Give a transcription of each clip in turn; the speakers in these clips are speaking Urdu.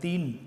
3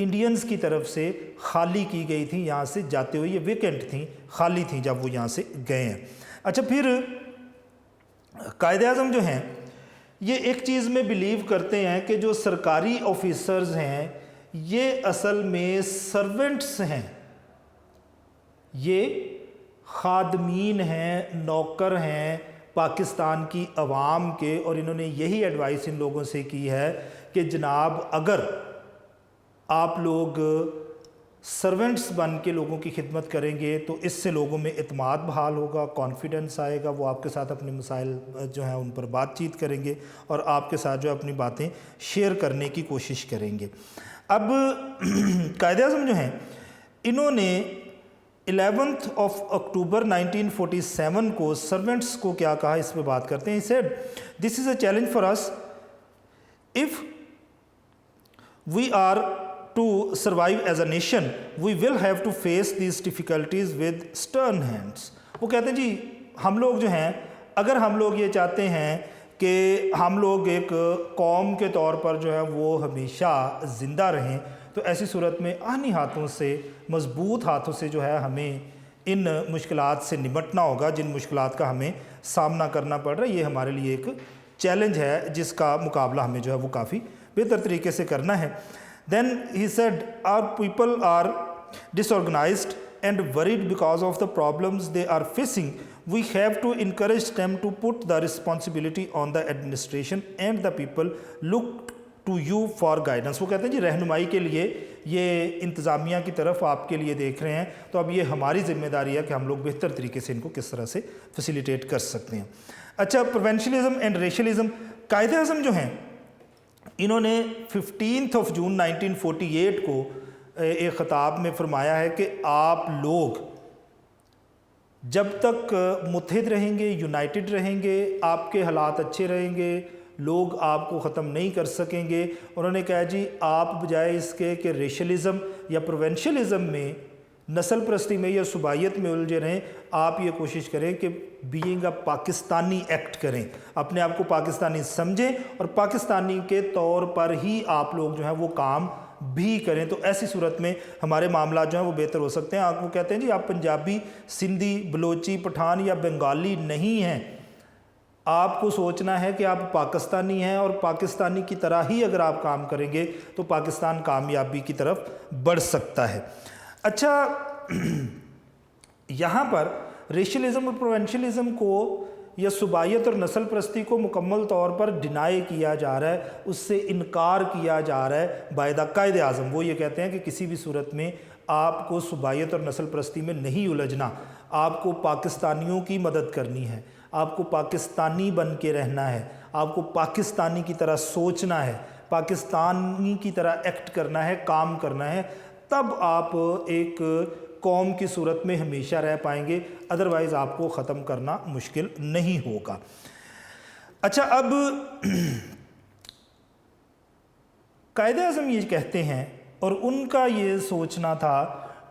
انڈینز کی طرف سے خالی کی گئی تھیں یہاں سے جاتے ہوئے، یہ ویکنٹ تھیں، خالی تھیں جب وہ یہاں سے گئے ہیں۔ اچھا، پھر قائد اعظم جو ہیں یہ ایک چیز میں بلیو کرتے ہیں کہ جو سرکاری آفیسرز ہیں یہ اصل میں سرونٹس ہیں، یہ خادمین ہیں، نوکر ہیں پاکستان کی عوام کے، اور انہوں نے یہی ایڈوائس ان لوگوں سے کی ہے کہ جناب اگر آپ لوگ سرونٹس بن کے لوگوں کی خدمت کریں گے تو اس سے لوگوں میں اعتماد بحال ہوگا، کانفیڈنس آئے گا، وہ آپ کے ساتھ اپنے مسائل جو ہیں ان پر بات چیت کریں گے اور آپ کے ساتھ جو اپنی باتیں شیئر کرنے کی کوشش کریں گے۔ اب قائد اعظم جو ہیں انہوں نے 11 اکتوبر 1947 کو سرونٹس کو کیا کہا، اس پہ بات کرتے ہیں۔ He said, "This is a challenge for us. If we are to survive as a nation, we will have to face these difficulties with stern hands." وہ کہتے ہیں جی ہم لوگ جو ہیں اگر ہم لوگ یہ چاہتے ہیں کہ ہم لوگ ایک قوم کے طور پر جو ہے وہ ہمیشہ زندہ رہیں تو ایسی صورت میں آہنی ہاتھوں سے، مضبوط ہاتھوں سے جو ہے ہمیں ان مشکلات سے نمٹنا ہوگا، جن مشکلات کا ہمیں سامنا کرنا پڑ رہا ہے۔ یہ ہمارے لیے ایک چیلنج ہے جس کا مقابلہ ہمیں جو ہے وہ کافی بہتر طریقے سے کرنا ہے۔ Then he said, "Our people are disorganized and worried because of the problems they are facing. We have to encourage them to put the responsibility on the administration and the people. Look to you for guidance." وہ کہتے ہیں جی رہنمائی کے لیے یہ انتظامیہ کی طرف آپ کے لیے دیکھ رہے ہیں، تو اب یہ ہماری ذمہ داری ہے کہ ہم لوگ بہتر طریقے سے ان کو کس طرح سے فیسیلیٹیٹ کر سکتے ہیں۔ اچھا، پروونشلزم اینڈ ریشلزم، قائد اعظم جو ہیں انہوں نے 15 جون 1948 کو ایک خطاب میں فرمایا ہے کہ آپ لوگ جب تک متحد رہیں گے، یونائٹڈ رہیں گے، آپ کے حالات اچھے رہیں گے، لوگ آپ کو ختم نہیں کر سکیں گے۔ انہوں نے کہا جی آپ بجائے اس کے کہ ریشلزم یا پروونشلزم میں، نسل پرستی میں یا صوبائیت میں الجھے رہیں، آپ یہ کوشش کریں کہ بینگ اے پاکستانی ایکٹ کریں، اپنے آپ کو پاکستانی سمجھیں اور پاکستانی کے طور پر ہی آپ لوگ جو ہیں وہ کام بھی کریں، تو ایسی صورت میں ہمارے معاملات جو ہیں وہ بہتر ہو سکتے ہیں۔ آپ کو کہتے ہیں جی آپ پنجابی، سندھی، بلوچی، پٹھان یا بنگالی نہیں ہیں، آپ کو سوچنا ہے کہ آپ پاکستانی ہیں اور پاکستانی کی طرح ہی اگر آپ کام کریں گے تو پاکستان کامیابی کی طرف بڑھ سکتا ہے۔ اچھا، یہاں پر ریشلزم اور پروونشلزم کو یا صوبائیت اور نسل پرستی کو مکمل طور پر ڈینائی کیا جا رہا ہے، اس سے انکار کیا جا رہا ہے بائی دا قائد اعظم۔ وہ یہ کہتے ہیں کہ کسی بھی صورت میں آپ کو صوبائیت اور نسل پرستی میں نہیں الجھنا، آپ کو پاکستانیوں کی مدد کرنی ہے، آپ کو پاکستانی بن کے رہنا ہے، آپ کو پاکستانی کی طرح سوچنا ہے، پاکستانی کی طرح ایکٹ کرنا ہے، کام کرنا ہے، تب آپ ایک قوم کی صورت میں ہمیشہ رہ پائیں گے، ادروائز آپ کو ختم کرنا مشکل نہیں ہوگا۔ اچھا، اب قائد اعظم یہ کہتے ہیں اور ان کا یہ سوچنا تھا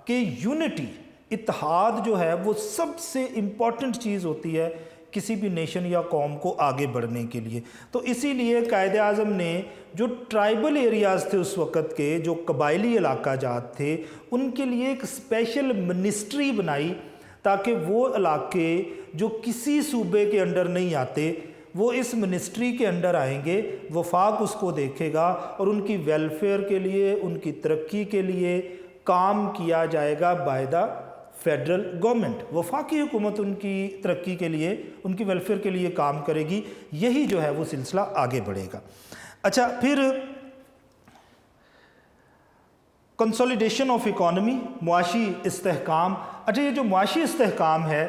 کہ یونٹی، اتحاد جو ہے وہ سب سے امپورٹنٹ چیز ہوتی ہے کسی بھی نیشن یا قوم کو آگے بڑھنے کے لیے۔ تو اسی لیے قائد اعظم نے جو ٹرائبل ایریاز تھے اس وقت کے، جو قبائلی علاقہ جات تھے، ان کے لیے ایک اسپیشل منسٹری بنائی تاکہ وہ علاقے جو کسی صوبے کے انڈر نہیں آتے وہ اس منسٹری کے انڈر آئیں گے، وفاق اس کو دیکھے گا اور ان کی ویلفیئر کے لیے، ان کی ترقی کے لیے کام کیا جائے گا بائی دا فیڈرل گورنمنٹ۔ وفاقی حکومت ان کی ترقی کے لیے، ان کی ویلفیئر کے لیے کام کرے گی، یہی جو ہے وہ سلسلہ آگے بڑھے گا۔ اچھا، پھر کنسولیڈیشن آف اکانومی، معاشی استحکام۔ اچھا، یہ جو معاشی استحکام ہے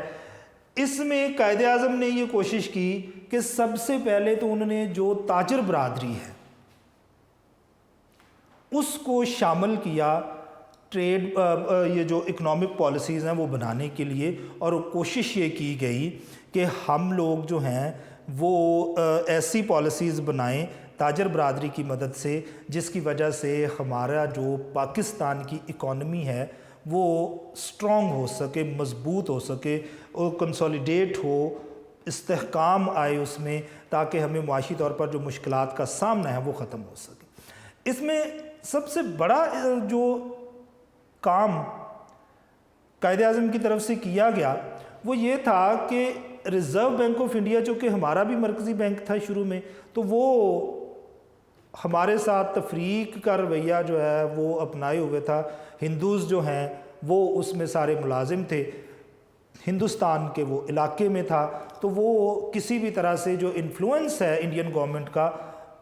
اس میں قائد اعظم نے یہ کوشش کی کہ سب سے پہلے تو انہوں نے جو تاجر برادری ہے اس کو شامل کیا ٹریڈ، یہ جو اکنامک پالیسیز ہیں وہ بنانے کے لیے، اور کوشش یہ کی گئی کہ ہم لوگ جو ہیں وہ ایسی پالیسیز بنائیں تاجر برادری کی مدد سے جس کی وجہ سے ہمارا جو پاکستان کی اکانومی ہے وہ سٹرونگ ہو سکے، مضبوط ہو سکے اور کنسولیڈیٹ ہو، استحکام آئے اس میں، تاکہ ہمیں معاشی طور پر جو مشکلات کا سامنا ہے وہ ختم ہو سکے۔ اس میں سب سے بڑا جو کام قائد اعظم کی طرف سے کیا گیا وہ یہ تھا کہ ریزرو بینک آف انڈیا جو کہ ہمارا بھی مرکزی بینک تھا شروع میں، تو وہ ہمارے ساتھ تفریق کا رویہ جو ہے وہ اپنائے ہوئے تھا. ہندوز جو ہیں وہ اس میں سارے ملازم تھے، ہندوستان کے وہ علاقے میں تھا، تو وہ کسی بھی طرح سے جو انفلوئنس ہے انڈین گورنمنٹ کا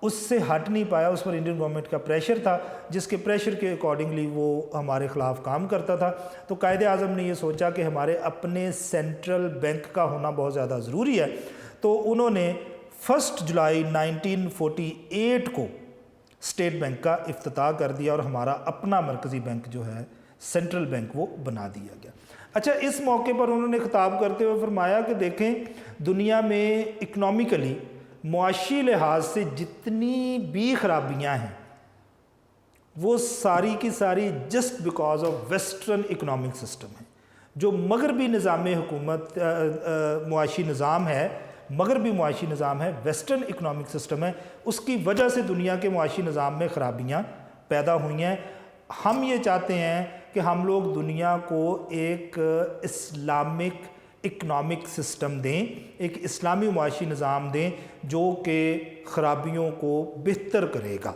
اس سے ہٹ نہیں پایا. اس پر انڈین گورنمنٹ کا پریشر تھا جس کے پریشر کے اکارڈنگلی وہ ہمارے خلاف کام کرتا تھا. تو قائد اعظم نے یہ سوچا کہ ہمارے اپنے سینٹرل بینک کا ہونا بہت زیادہ ضروری ہے. تو انہوں نے 1 جولائی 1948 کو اسٹیٹ بینک کا افتتاح کر دیا اور ہمارا اپنا مرکزی بینک جو ہے سینٹرل بینک وہ بنا دیا گیا. اچھا، اس موقع پر انہوں نے خطاب کرتے ہوئے فرمایا کہ دیکھیں دنیا میں اکنامیکلی معاشی لحاظ سے جتنی بھی خرابیاں ہیں وہ ساری کی ساری just because of western economic system ہے. جو مغربی نظام حکومت معاشی نظام ہے، مغربی معاشی نظام ہے، ویسٹرن اکنامک سسٹم ہے، اس کی وجہ سے دنیا کے معاشی نظام میں خرابیاں پیدا ہوئی ہیں. ہم یہ چاہتے ہیں کہ ہم لوگ دنیا کو ایک اسلامک اکنامک سسٹم دیں، ایک اسلامی معاشی نظام دیں جو کہ خرابیوں کو بہتر کرے گا.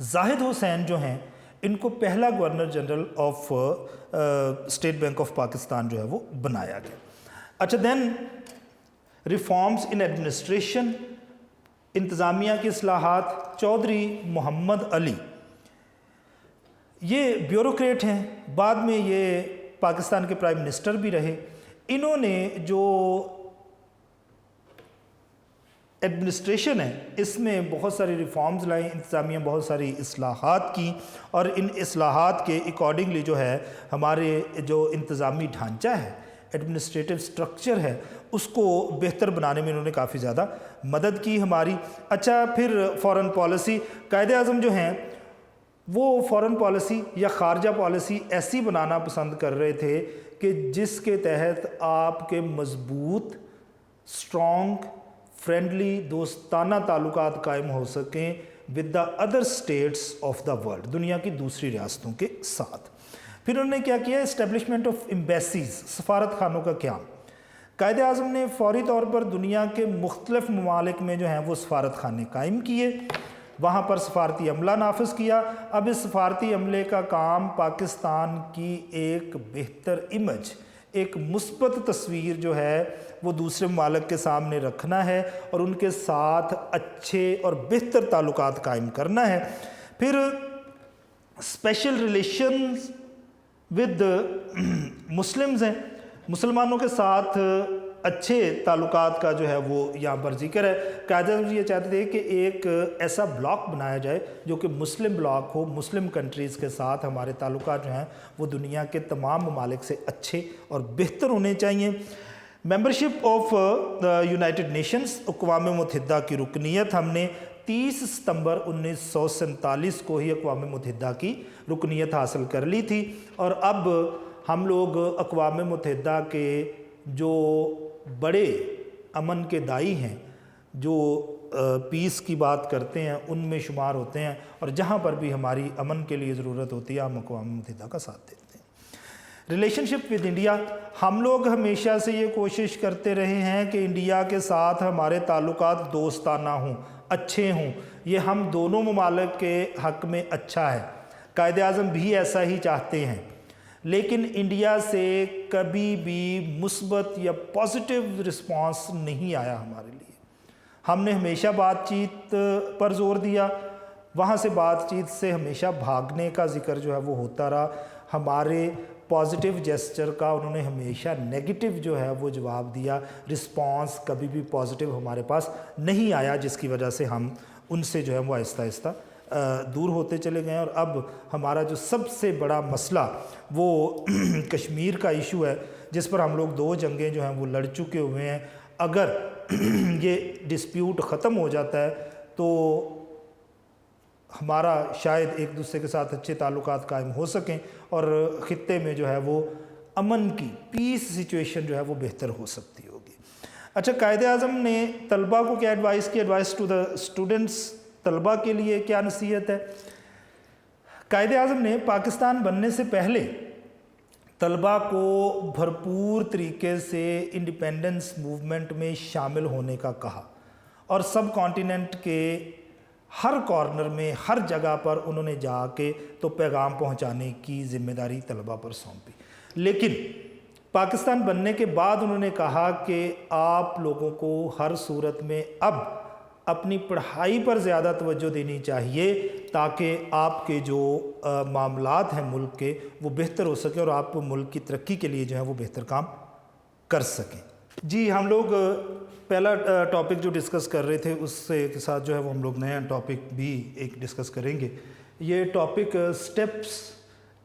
زاہد حسین جو ہیں ان کو پہلا governor general of state bank of Pakistan جو ہے وہ بنایا گیا. اچھا، دین ریفارمز ان ایڈمنسٹریشن، انتظامیہ کی اصلاحات. چودھری محمد علی یہ بیوروکریٹ ہیں، بعد میں یہ پاکستان کے پرائم منسٹر بھی رہے. انہوں نے جو ایڈمنسٹریشن ہے اس میں بہت ساری ریفارمز لائیں، انتظامیہ بہت ساری اصلاحات کی، اور ان اصلاحات کے اکارڈنگلی جو ہے ہمارے جو انتظامی ڈھانچہ ہے، ایڈمنسٹریٹو سٹرکچر ہے، اس کو بہتر بنانے میں انہوں نے کافی زیادہ مدد کی ہماری. اچھا، پھر فارن پالیسی. قائد اعظم جو ہیں وہ فارن پالیسی یا خارجہ پالیسی ایسی بنانا پسند کر رہے تھے کہ جس کے تحت آپ کے مضبوط، اسٹرانگ، فرینڈلی، دوستانہ تعلقات قائم ہو سکیں with the other states of the world, دنیا کی دوسری ریاستوں کے ساتھ. پھر انہوں نے کیا کیا؟ اسٹیبلشمنٹ آف ایمبیسیز، سفارت خانوں کا قیام. قائد اعظم نے فوری طور پر دنیا کے مختلف ممالک میں جو ہیں وہ سفارت خانے قائم کیے، وہاں پر سفارتی عملہ نافذ کیا. اب اس سفارتی عملے کا کام پاکستان کی ایک بہتر امیج، ایک مثبت تصویر جو ہے وہ دوسرے ممالک کے سامنے رکھنا ہے اور ان کے ساتھ اچھے اور بہتر تعلقات قائم کرنا ہے. پھر اسپیشل ریلیشنز ود مسلمز ہیں، مسلمانوں کے ساتھ اچھے تعلقات کا جو ہے وہ یہاں پر ذکر ہے. قائد اعظم یہ چاہتے تھے کہ ایک ایسا بلاک بنایا جائے جو کہ مسلم بلاک ہو، مسلم کنٹریز کے ساتھ ہمارے تعلقات جو ہیں وہ دنیا کے تمام ممالک سے اچھے اور بہتر ہونے چاہیے. ممبرشپ آف یونائٹڈ نیشنز، اقوام متحدہ کی رکنیت. ہم نے 30 ستمبر 1947 کو ہی اقوام متحدہ کی رکنیت حاصل کر لی تھی، اور اب ہم لوگ اقوام متحدہ کے جو بڑے امن کے دائی ہیں، جو پیس کی بات کرتے ہیں، ان میں شمار ہوتے ہیں، اور جہاں پر بھی ہماری امن کے لیے ضرورت ہوتی ہے ہم اقوام متحدہ کا ساتھ دیتے ہیں. ریلیشن شپ ود انڈیا، ہم لوگ ہمیشہ سے یہ کوشش کرتے رہے ہیں کہ انڈیا کے ساتھ ہمارے تعلقات دوستانہ ہوں، اچھے ہوں. یہ ہم دونوں ممالک کے حق میں اچھا ہے. قائد اعظم بھی ایسا ہی چاہتے ہیں، لیکن انڈیا سے کبھی بھی مثبت یا پازیٹیو رسپانس نہیں آیا ہمارے لیے. ہم نے ہمیشہ بات چیت پر زور دیا، وہاں سے بات چیت سے ہمیشہ بھاگنے کا ذکر جو ہے وہ ہوتا رہا. ہمارے پازیٹیو جیسچر کا انہوں نے ہمیشہ نیگیٹو جو ہے وہ جواب دیا. رسپانس کبھی بھی پازیٹیو ہمارے پاس نہیں آیا، جس کی وجہ سے ہم ان سے جو ہے وہ آہستہ آہستہ دور ہوتے چلے گئے. اور اب ہمارا جو سب سے بڑا مسئلہ وہ کشمیر کا ایشو ہے، جس پر ہم لوگ 2 جنگیں جو ہیں وہ لڑ چکے ہوئے ہیں. اگر یہ ڈسپیوٹ ختم ہو جاتا ہے تو ہمارا شاید ایک دوسرے کے ساتھ اچھے تعلقات قائم ہو سکیں اور خطے میں جو ہے وہ امن کی پیس سچویشن جو ہے وہ بہتر ہو سکتی ہوگی. اچھا، قائد اعظم نے طلباء کو کیا ایڈوائس کی؟ ایڈوائس ٹو دا اسٹوڈنٹس، طلباء کے لیے کیا نصیحت ہے؟ قائد اعظم نے پاکستان بننے سے پہلے طلبہ کو بھرپور طریقے سے انڈیپینڈنس موومنٹ میں شامل ہونے کا کہا اور سب کانٹیننٹ کے ہر کارنر میں ہر جگہ پر انہوں نے جا کے تو پیغام پہنچانے کی ذمہ داری طلبہ پر سونپی. لیکن پاکستان بننے کے بعد انہوں نے کہا کہ آپ لوگوں کو ہر صورت میں اب اپنی پڑھائی پر زیادہ توجہ دینی چاہیے تاکہ آپ کے جو معاملات ہیں ملک کے وہ بہتر ہو سکیں اور آپ ملک کی ترقی کے لیے جو ہے وہ بہتر کام کر سکیں. جی ہم لوگ پہلا ٹاپک جو ڈسکس کر رہے تھے اس سے کے ساتھ جو ہے وہ ہم لوگ نیا ٹاپک بھی ایک ڈسکس کریں گے. یہ topic steps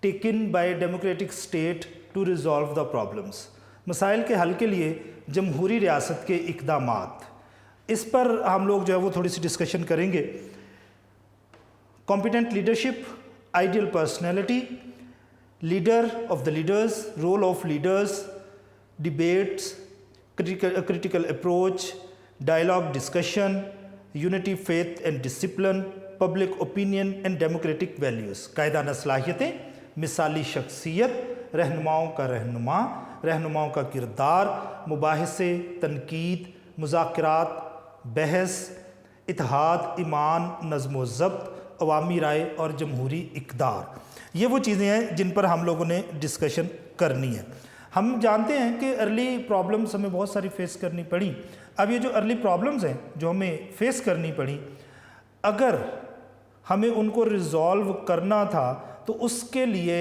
taken by democratic state to resolve the problems, مسائل کے حل کے لیے جمہوری ریاست کے اقدامات. اس پر ہم لوگ جو ہے وہ تھوڑی سی ڈسکشن کریں گے. Competent leadership, ideal personality, leader of the leaders, role of leaders, debates, critical approach, dialogue discussion, unity faith and discipline, public opinion and democratic values. قائدانہ صلاحیتیں، مثالی شخصیت، رہنماؤں کا رہنما، رہنماؤں کا کردار، مباحثے، تنقید، مذاکرات، بحث، اتحاد، ایمان، نظم و ضبط، عوامی رائے اور جمہوری اقدار. یہ وہ چیزیں ہیں جن پر ہم لوگوں نے ڈسکشن کرنی ہے. ہم جانتے ہیں کہ ارلی پرابلمز ہمیں بہت ساری فیس کرنی پڑی. اب یہ جو ارلی پرابلمز ہیں جو ہمیں فیس کرنی پڑی، اگر ہمیں ان کو ریزالو کرنا تھا تو اس کے لیے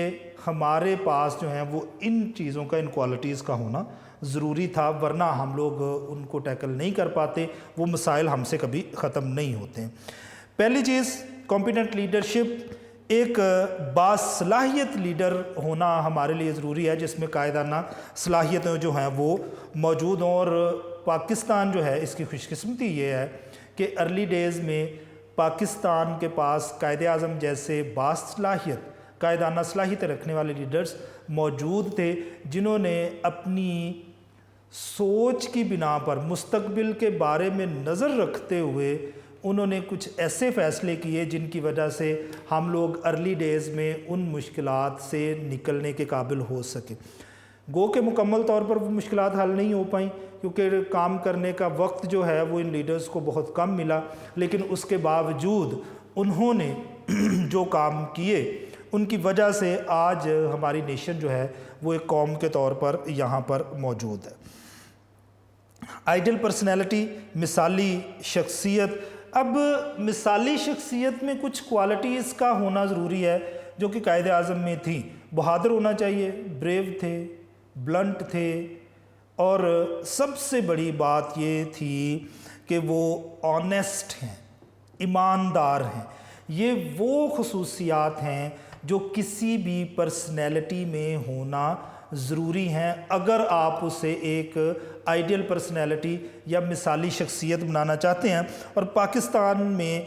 ہمارے پاس جو ہیں وہ ان چیزوں کا، ان کوالٹیز کا ہونا ضروری تھا، ورنہ ہم لوگ ان کو ٹیکل نہیں کر پاتے، وہ مسائل ہم سے کبھی ختم نہیں ہوتے ہیں. پہلی چیز کمپیٹنٹ لیڈرشپ، ایک باصلاحیت لیڈر ہونا ہمارے لیے ضروری ہے جس میں قائدانہ صلاحیتیں جو ہیں وہ موجود ہوں. اور پاکستان جو ہے اس کی خوش قسمتی یہ ہے کہ ارلی ڈیز میں پاکستان کے پاس قائد اعظم جیسے باصلاحیت قائدانہ صلاحیتیں رکھنے والے لیڈرز موجود تھے جنہوں نے اپنی سوچ کی بنا پر مستقبل کے بارے میں نظر رکھتے ہوئے انہوں نے کچھ ایسے فیصلے کیے جن کی وجہ سے ہم لوگ ارلی ڈیز میں ان مشکلات سے نکلنے کے قابل ہو سکے. گو کہ مکمل طور پر وہ مشکلات حل نہیں ہو پائیں کیونکہ کام کرنے کا وقت جو ہے وہ ان لیڈرز کو بہت کم ملا، لیکن اس کے باوجود انہوں نے جو کام کیے ان کی وجہ سے آج ہماری نیشن جو ہے وہ ایک قوم کے طور پر یہاں پر موجود ہے. آئیڈیل پرسنالٹی، مثالی شخصیت. اب مثالی شخصیت میں کچھ کوالٹیز کا ہونا ضروری ہے جو کہ قائد اعظم میں تھی. بہادر ہونا چاہیے، بریو تھے، بلنٹ تھے، اور سب سے بڑی بات یہ تھی کہ وہ آنیسٹ ہیں، ایماندار ہیں. یہ وہ خصوصیات ہیں جو کسی بھی پرسنالٹی میں ہونا ضروری ہیں اگر آپ اسے ایک آئیڈیل پرسنالٹی یا مثالی شخصیت بنانا چاہتے ہیں. اور پاکستان میں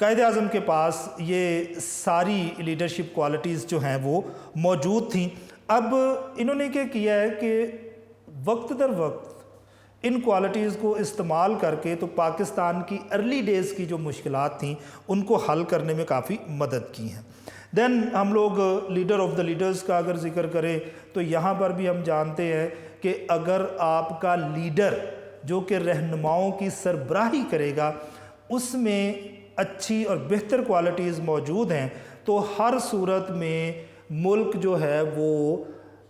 قائد اعظم کے پاس یہ ساری لیڈرشپ کوالٹیز جو ہیں وہ موجود تھیں. اب انہوں نے کیا کیا ہے کہ وقت در وقت ان کوالٹیز کو استعمال کر کے تو پاکستان کی ارلی ڈیز کی جو مشکلات تھیں ان کو حل کرنے میں کافی مدد کی ہیں. دین ہم لوگ لیڈر آف دا لیڈرز کا اگر ذکر کریں تو یہاں پر بھی ہم جانتے ہیں کہ اگر آپ کا لیڈر جو کہ رہنماؤں کی سربراہی کرے گا اس میں اچھی اور بہتر کوالٹیز موجود ہیں تو ہر صورت میں ملک جو ہے وہ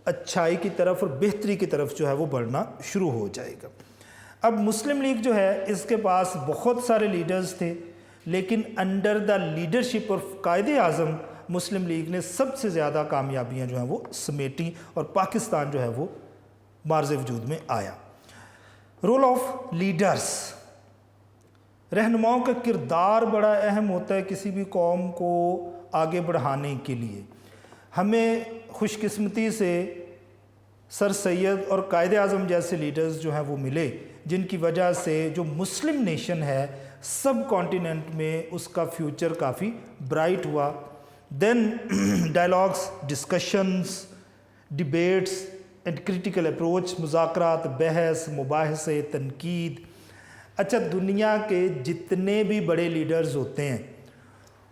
اچھائی کی طرف اور بہتری کی طرف جو ہے وہ بڑھنا شروع ہو جائے گا. اب مسلم لیگ جو ہے اس کے پاس بہت سارے لیڈرز تھے، لیکن under the leadership of Quaid Azam Muslim league نے سب سے زیادہ کامیابیاں جو ہیں وہ سمیٹیں اور پاکستان جو ہے وہ معرض وجود میں آیا. رول آف لیڈرز، رہنماؤں کا کردار بڑا اہم ہوتا ہے کسی بھی قوم کو آگے بڑھانے کے لیے. ہمیں خوش قسمتی سے سر سید اور قائد اعظم جیسے لیڈرز جو ہیں وہ ملے جن کی وجہ سے جو مسلم نیشن ہے سب کانٹیننٹ میں اس کا فیوچر کافی برائٹ ہوا. Then dialogues, discussions, debates and critical approach, مذاکرات، بحث، مباحثے، تنقید. اچھا، دنیا کے جتنے بھی بڑے لیڈرز ہوتے ہیں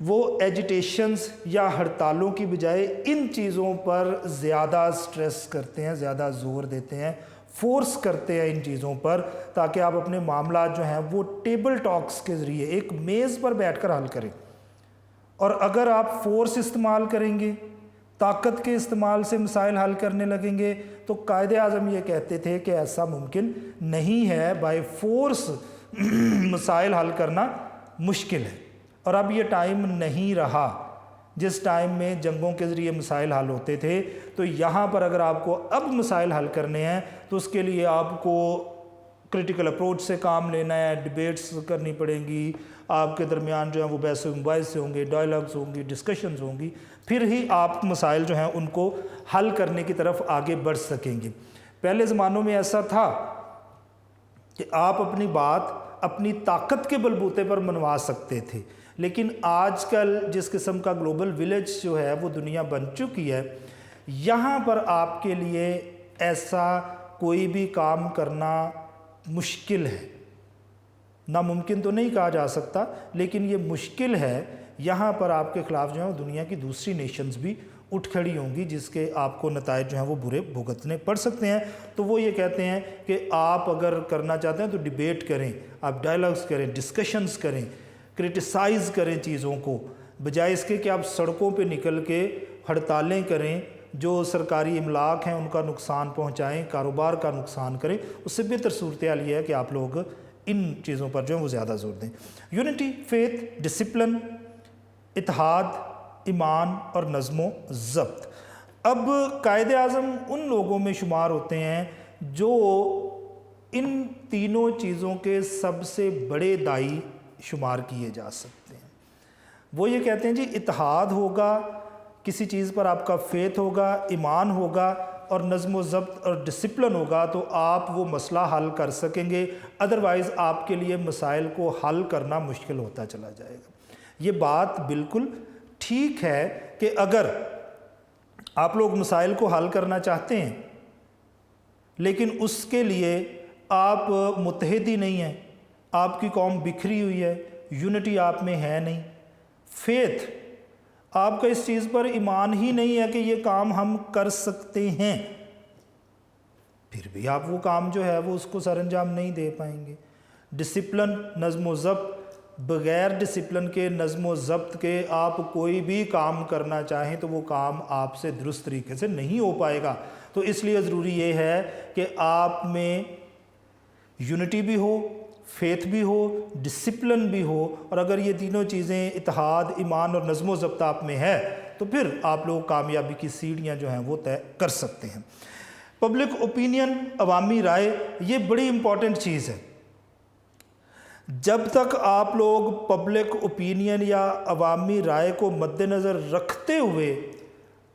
وہ ایجیٹیشنز یا ہڑتالوں کی بجائے ان چیزوں پر زیادہ سٹریس کرتے ہیں، زیادہ زور دیتے ہیں، فورس کرتے ہیں ان چیزوں پر، تاکہ آپ اپنے معاملات جو ہیں وہ ٹیبل ٹاکس کے ذریعے ایک میز پر بیٹھ کر حل کریں۔ اور اگر آپ فورس استعمال کریں گے، طاقت کے استعمال سے مسائل حل کرنے لگیں گے، تو قائد اعظم یہ کہتے تھے کہ ایسا ممکن نہیں ہے، بائی فورس مسائل حل کرنا مشکل ہے۔ اور اب یہ ٹائم نہیں رہا جس ٹائم میں جنگوں کے ذریعے مسائل حل ہوتے تھے، تو یہاں پر اگر آپ کو اب مسائل حل کرنے ہیں تو اس کے لیے آپ کو کریٹیکل اپروچ سے کام لینا ہے، ڈیبیٹس کرنی پڑیں گی، آپ کے درمیان جو ہیں وہ بحث و مباحثے ہوں گے، ڈائلاگز ہوں گی، ڈسکشنز ہوں گی، پھر ہی آپ مسائل جو ہیں ان کو حل کرنے کی طرف آگے بڑھ سکیں گے۔ پہلے زمانوں میں ایسا تھا کہ آپ اپنی بات اپنی طاقت کے بلبوتے پر منوا سکتے تھے، لیکن آج کل جس قسم کا گلوبل ولیج جو ہے وہ دنیا بن چکی ہے، یہاں پر آپ کے لیے ایسا کوئی بھی کام کرنا مشکل ہے۔ ناممکن تو نہیں کہا جا سکتا، لیکن یہ مشکل ہے۔ یہاں پر آپ کے خلاف جو ہے دنیا کی دوسری نیشنز بھی اٹھ کھڑی ہوں گی، جس کے آپ کو نتائج جو ہیں وہ برے بھگتنے پڑ سکتے ہیں۔ تو وہ یہ کہتے ہیں کہ آپ اگر کرنا چاہتے ہیں تو ڈیبیٹ کریں، آپ ڈائلاگز کریں، ڈسکشنز کریں، کرٹیسائز کریں چیزوں کو، بجائے اس کے کہ آپ سڑکوں پہ نکل کے ہڑتالیں کریں، جو سرکاری املاک ہیں ان کا نقصان پہنچائیں، کاروبار کا نقصان کریں۔ اس سے بہتر صورتحال یہ ہے کہ آپ لوگ ان چیزوں پر جو ہے وہ زیادہ زور دیں۔ یونٹی، فیتھ، ڈسپلن، اتحاد، ایمان اور نظم و ضبط۔ اب قائد اعظم ان لوگوں میں شمار ہوتے ہیں جو ان تینوں چیزوں کے سب سے بڑے دائی شمار کیے جا سکتے ہیں۔ وہ یہ کہتے ہیں جی اتحاد ہوگا، کسی چیز پر آپ کا فیتھ ہوگا، ایمان ہوگا اور نظم و ضبط اور ڈسپلن ہوگا تو آپ وہ مسئلہ حل کر سکیں گے، ادروائز آپ کے لیے مسائل کو حل کرنا مشکل ہوتا چلا جائے گا۔ یہ بات بالکل ٹھیک ہے کہ اگر آپ لوگ مسائل کو حل کرنا چاہتے ہیں لیکن اس کے لیے آپ متحد ہی نہیں ہیں، آپ کی قوم بکھری ہوئی ہے، یونٹی آپ میں ہے نہیں، فیتھ آپ کا اس چیز پر ایمان ہی نہیں ہے کہ یہ کام ہم کر سکتے ہیں، پھر بھی آپ وہ کام جو ہے وہ اس کو سر انجام نہیں دے پائیں گے۔ ڈسپلن، نظم و ضبط، بغیر ڈسپلن کے، نظم و ضبط کے آپ کوئی بھی کام کرنا چاہیں تو وہ کام آپ سے درست طریقے سے نہیں ہو پائے گا۔ تو اس لیے ضروری یہ ہے کہ آپ میں یونٹی بھی ہو، فیتھ بھی ہو، ڈسپلن بھی ہو، اور اگر یہ تینوں چیزیں اتحاد، ایمان اور نظم و ضبط آپ میں ہے تو پھر آپ لوگ کامیابی کی سیڑھیاں جو ہیں وہ طے کر سکتے ہیں۔ پبلک اوپینین، عوامی رائے، یہ بڑی امپورٹنٹ چیز ہے۔ جب تک آپ لوگ پبلک اوپینین یا عوامی رائے کو مد نظر رکھتے ہوئے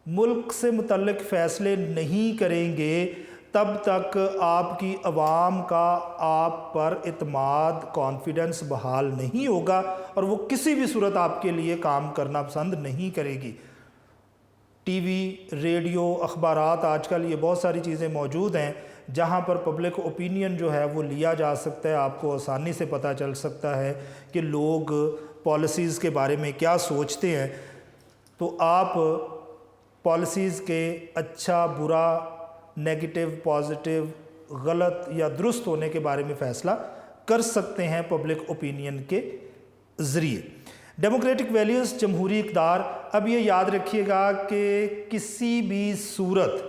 ملک سے متعلق فیصلے نہیں کریں گے، تب تک آپ کی عوام کا آپ پر اعتماد، کانفیڈنس بحال نہیں ہوگا اور وہ کسی بھی صورت آپ کے لیے کام کرنا پسند نہیں کرے گی۔ ٹی وی، ریڈیو، اخبارات، آج کل یہ بہت ساری چیزیں موجود ہیں جہاں پر پبلک اوپینین جو ہے وہ لیا جا سکتا ہے، آپ کو آسانی سے پتہ چل سکتا ہے کہ لوگ پالیسیز کے بارے میں کیا سوچتے ہیں، تو آپ پالیسیز کے اچھا، برا، نیگیٹو، پازیٹیو، غلط یا درست ہونے کے بارے میں فیصلہ کر سکتے ہیں پبلک اوپینین کے ذریعے۔ ڈیموکریٹک ویلیوز، جمہوری اقدار۔ اب یہ یاد رکھیے گا کہ کسی بھی صورت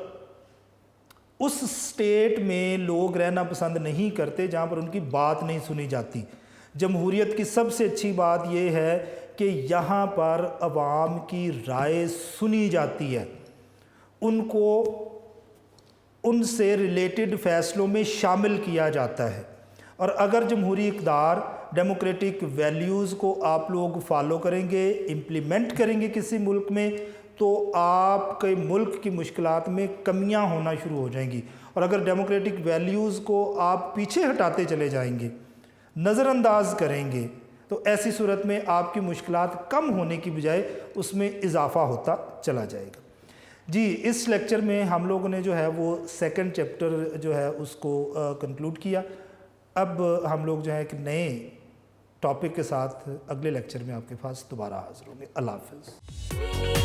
اس سٹیٹ میں لوگ رہنا پسند نہیں کرتے جہاں پر ان کی بات نہیں سنی جاتی۔ جمہوریت کی سب سے اچھی بات یہ ہے کہ یہاں پر عوام کی رائے سنی جاتی ہے، ان کو ان سے ریلیٹڈ فیصلوں میں شامل کیا جاتا ہے۔ اور اگر جمہوری اقدار، ڈیموکریٹک ویلیوز کو آپ لوگ فالو کریں گے، امپلیمنٹ کریں گے کسی ملک میں، تو آپ کے ملک کی مشکلات میں کمیاں ہونا شروع ہو جائیں گی۔ اور اگر ڈیموکریٹک ویلیوز کو آپ پیچھے ہٹاتے چلے جائیں گے، نظر انداز کریں گے، تو ایسی صورت میں آپ کی مشکلات کم ہونے کی بجائے اس میں اضافہ ہوتا چلا جائے گا۔ جی، اس لیکچر میں ہم لوگوں نے جو ہے وہ سیکنڈ چیپٹر جو ہے اس کو کنکلوڈ کیا۔ اب ہم لوگ جو ہے ایک نئے ٹاپک کے ساتھ اگلے لیکچر میں آپ کے پاس دوبارہ حاضر ہوں گے. اللہ حافظ.